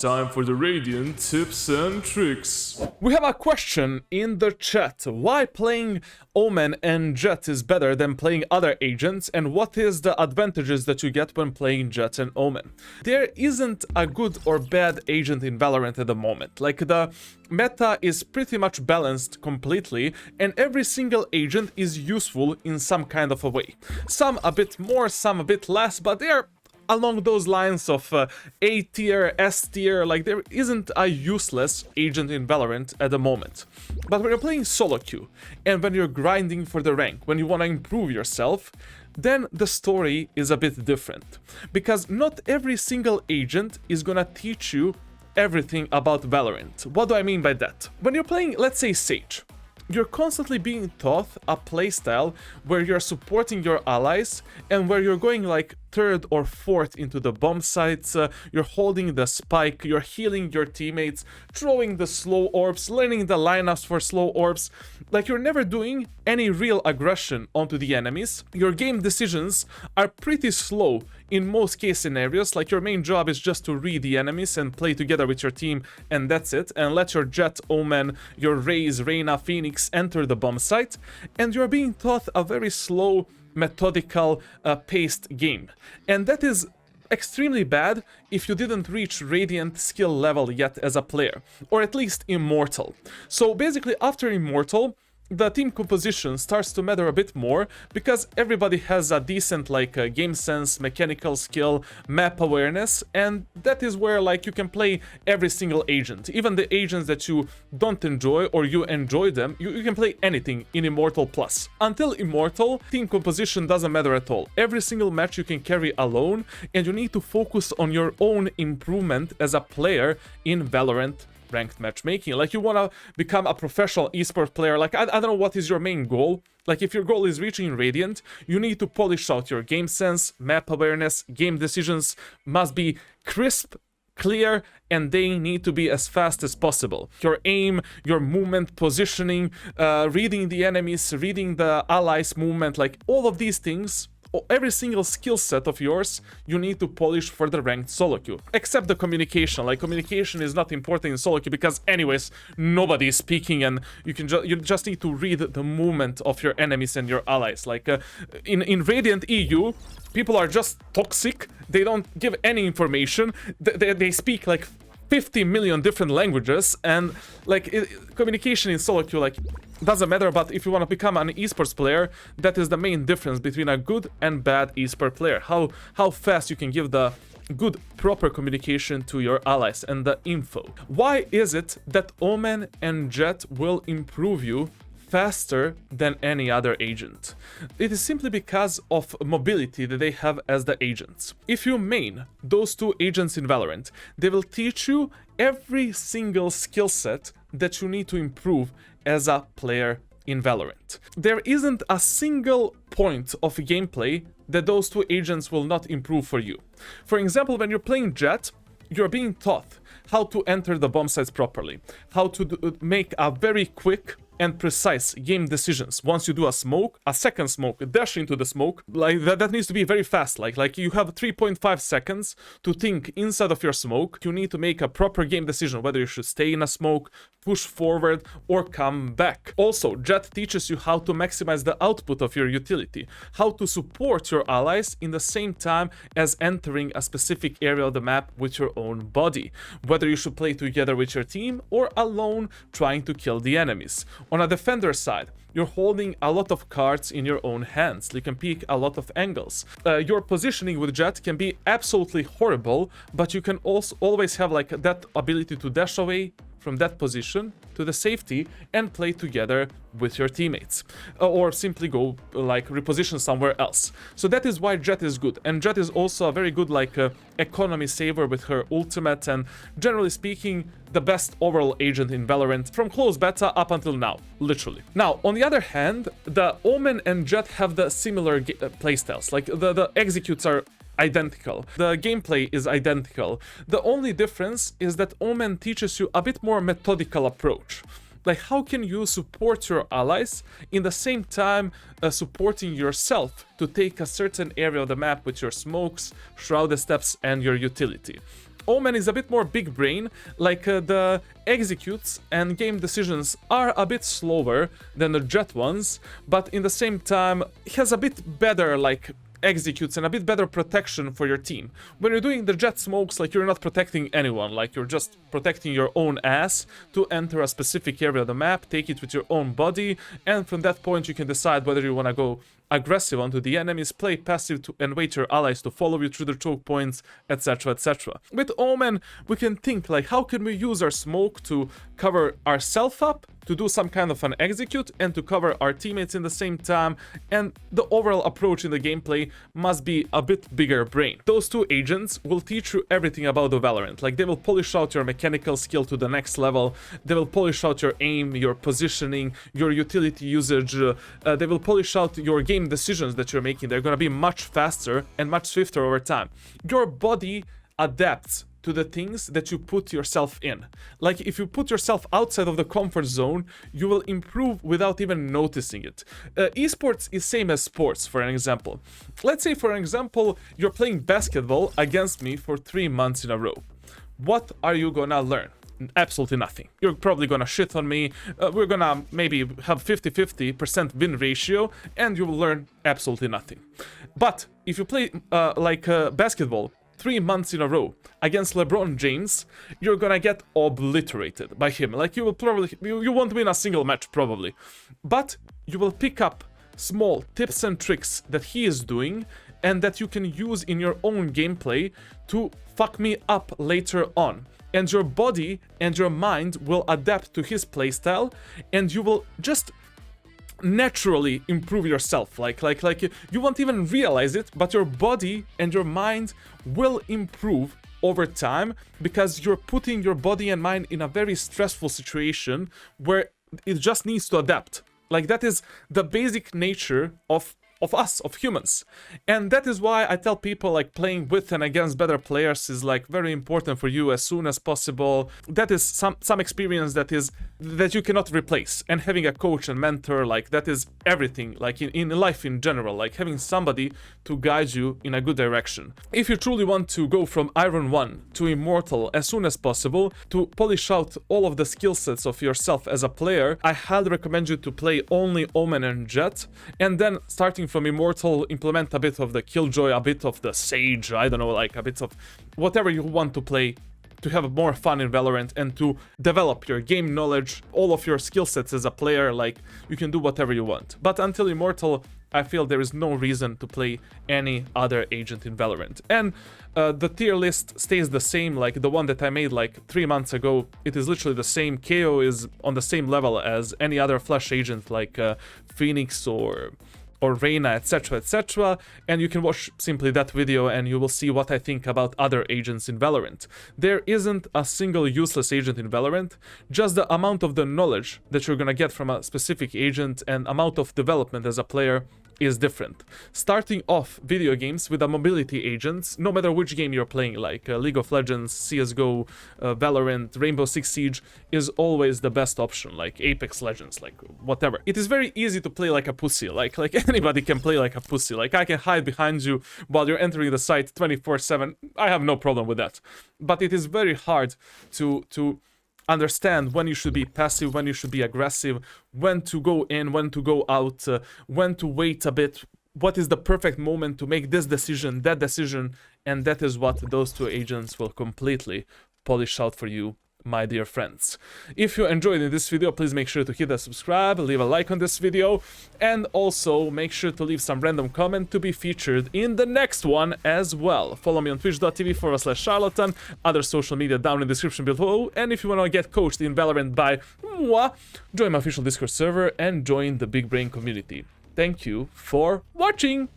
time for the Radiant tips and tricks. We have a question in the chat. Why playing Omen and Jett is better than playing other agents, and what is the advantages that you get when playing Jett and Omen? There isn't a good or bad agent in Valorant at the moment. Like, the meta is pretty much balanced completely, and every single agent is useful in some kind of a way. Some a bit more, some a bit less, but they're along those lines of A tier, S tier. Like, there isn't a useless agent in Valorant at the moment. But when you're playing solo queue, and when you're grinding for the rank, when you want to improve yourself, then the story is a bit different. Because not every single agent is gonna teach you everything about Valorant. What do I mean by that? When you're playing, let's say, Sage, you're constantly being taught a playstyle where you're supporting your allies and where you're going like third or fourth into the bomb sites, you're holding the spike, you're healing your teammates, throwing the slow orbs, learning the lineups for slow orbs. Like, you're never doing any real aggression onto the enemies. Your game decisions are pretty slow in most case scenarios. Like, your main job is just to read the enemies and play together with your team, and that's it. And let your Jett, Omen, your Raze, Reyna, Phoenix enter the bomb site. And you're being taught a very slow, methodical, paced game. And that is extremely bad if you didn't reach Radiant skill level yet as a player, or at least Immortal. So basically, after Immortal, the team composition starts to matter a bit more, because everybody has a decent game sense, mechanical skill, map awareness, and that is where like you can play every single agent. Even the agents that you don't enjoy or you enjoy them, you can play anything in Immortal Plus. Until Immortal, team composition doesn't matter at all. Every single match you can carry alone, and you need to focus on your own improvement as a player in Valorant ranked matchmaking. Like, you want to become a professional esports player. Like, I don't know what is your main goal. Like, if your goal is reaching Radiant, you need to polish out your game sense, map awareness, game decisions must be crisp, clear, and they need to be as fast as possible. Your aim, your movement, positioning, reading the enemies, reading the allies' movement, like all of these things, every single skill set of yours, you need to polish for the ranked solo queue. Except the communication. Like, communication is not important in solo queue because anyways, nobody is speaking, and you just need to read the movement of your enemies and your allies. Like, in Radiant EU, people are just toxic. They don't give any information. They speak like 50 million different languages, and like communication in solo queue like doesn't matter. But if you want to become an esports player, that is the main difference between a good and bad esports player. How fast you can give the good proper communication to your allies and the info. Why is it that Omen and Jett will improve you faster than any other agent? It is simply because of mobility that they have as the agents. If you main those two agents in Valorant, they will teach you every single skill set that you need to improve as a player in Valorant. There isn't a single point of gameplay that those two agents will not improve for you. For example, when you're playing Jett, you're being taught how to enter the bomb sites properly, how to make a very quick and precise game decisions. Once you do a smoke, a second smoke, dash into the smoke, like that needs to be very fast. Like you have 3.5 seconds to think inside of your smoke. You need to make a proper game decision whether you should stay in a smoke, push forward, or come back. Also, Jett teaches you how to maximize the output of your utility, how to support your allies in the same time as entering a specific area of the map with your own body, whether you should play together with your team or alone trying to kill the enemies. On a defender side, you're holding a lot of cards in your own hands. You can pick a lot of angles. Your positioning with Jett can be absolutely horrible, but you can also always have like that ability to dash away from that position to the safety and play together with your teammates, or simply go like reposition somewhere else. So that is why Jett is good, and Jett is also a very good economy saver with her ultimate, and generally speaking the best overall agent in Valorant from close beta up until now, literally. Now, on the other hand, the Omen and Jett have the similar playstyles. Like, the executes are identical. The gameplay is identical. The only difference is that Omen teaches you a bit more methodical approach. Like, how can you support your allies in the same time supporting yourself to take a certain area of the map with your smokes, shrouded steps, and your utility? Omen is a bit more big brain, like the executes and game decisions are a bit slower than the Jet ones, but in the same time has a bit better like executes and a bit better protection for your team. When you're doing the Jet smokes, like you're not protecting anyone, like you're just protecting your own ass to enter a specific area of the map, take it with your own body, and from that point you can decide whether you want to go aggressive onto the enemies, play passive and wait your allies to follow you through the choke points, etc, etc. With Omen, we can think like how can we use our smoke to cover ourselves up, to do some kind of an execute, and to cover our teammates in the same time, and the overall approach in the gameplay must be a bit bigger brain. Those two agents will teach you everything about the Valorant, like they will polish out your mechanical skill to the next level, they will polish out your aim, your positioning, your utility usage, they will polish out your game decisions that you're making. They're gonna be much faster and much swifter over time. Your body adapts to the things that you put yourself in. Like if you put yourself outside of the comfort zone, you will improve without even noticing it. Esports is same as sports, for an example. Let's say, for example, you're playing basketball against me for 3 months in a row. What are you gonna learn? Absolutely nothing. You're probably gonna shit on me, we're gonna maybe have 50-50% win ratio, and you will learn absolutely nothing. But if you play basketball 3 months in a row against LeBron James, you're gonna get obliterated by him. Like you will probably, you won't win a single match probably, but you will pick up small tips and tricks that he is doing and that you can use in your own gameplay to fuck me up later on. And your body and your mind will adapt to his playstyle, and you will just naturally improve yourself. Like you won't even realize it, but your body and your mind will improve over time because you're putting your body and mind in a very stressful situation where it just needs to adapt. Like that is the basic nature of us, of humans. And that is why I tell people like playing with and against better players is like very important for you as soon as possible. That is some experience that you cannot replace. And having a coach and mentor, like that is everything, like in life in general, like having somebody to guide you in a good direction. If you truly want to go from Iron 1 to Immortal as soon as possible, to polish out all of the skill sets of yourself as a player, I highly recommend you to play only Omen and Jet, and then starting from Immortal, implement a bit of the Killjoy, a bit of the Sage, I don't know, like a bit of whatever you want to play to have more fun in Valorant and to develop your game knowledge, all of your skill sets as a player. Like you can do whatever you want. But until Immortal, I feel there is no reason to play any other agent in Valorant. And the tier list stays the same, like the one that I made like 3 months ago. It is literally the same. KO is on the same level as any other flash agent like Phoenix or Reyna, etc, etc, and you can watch simply that video and you will see what I think about other agents in Valorant. There isn't a single useless agent in Valorant, just the amount of the knowledge that you're gonna get from a specific agent and amount of development as a player is different. Starting off video games with a mobility agents, no matter which game you're playing, like League of Legends, CSGO, Valorant, Rainbow Six Siege, is always the best option, like Apex Legends, like whatever. It is very easy to play like a pussy, like anybody can play like a pussy, like I can hide behind you while you're entering the site 24/7, I have no problem with that. But it is very hard to understand when you should be passive, when you should be aggressive, when to go in, when to go out, when to wait a bit, what is the perfect moment to make this decision, that decision, and that is what those two agents will completely polish out for you, my dear friends. If you enjoyed this video, please make sure to hit the subscribe, leave a like on this video, and also make sure to leave some random comment to be featured in the next one as well. Follow me on twitch.tv/charlatan, other social media down in the description below, and if you want to get coached in Valorant by moi, join my official Discord server and join the Big Brain community. Thank you for watching!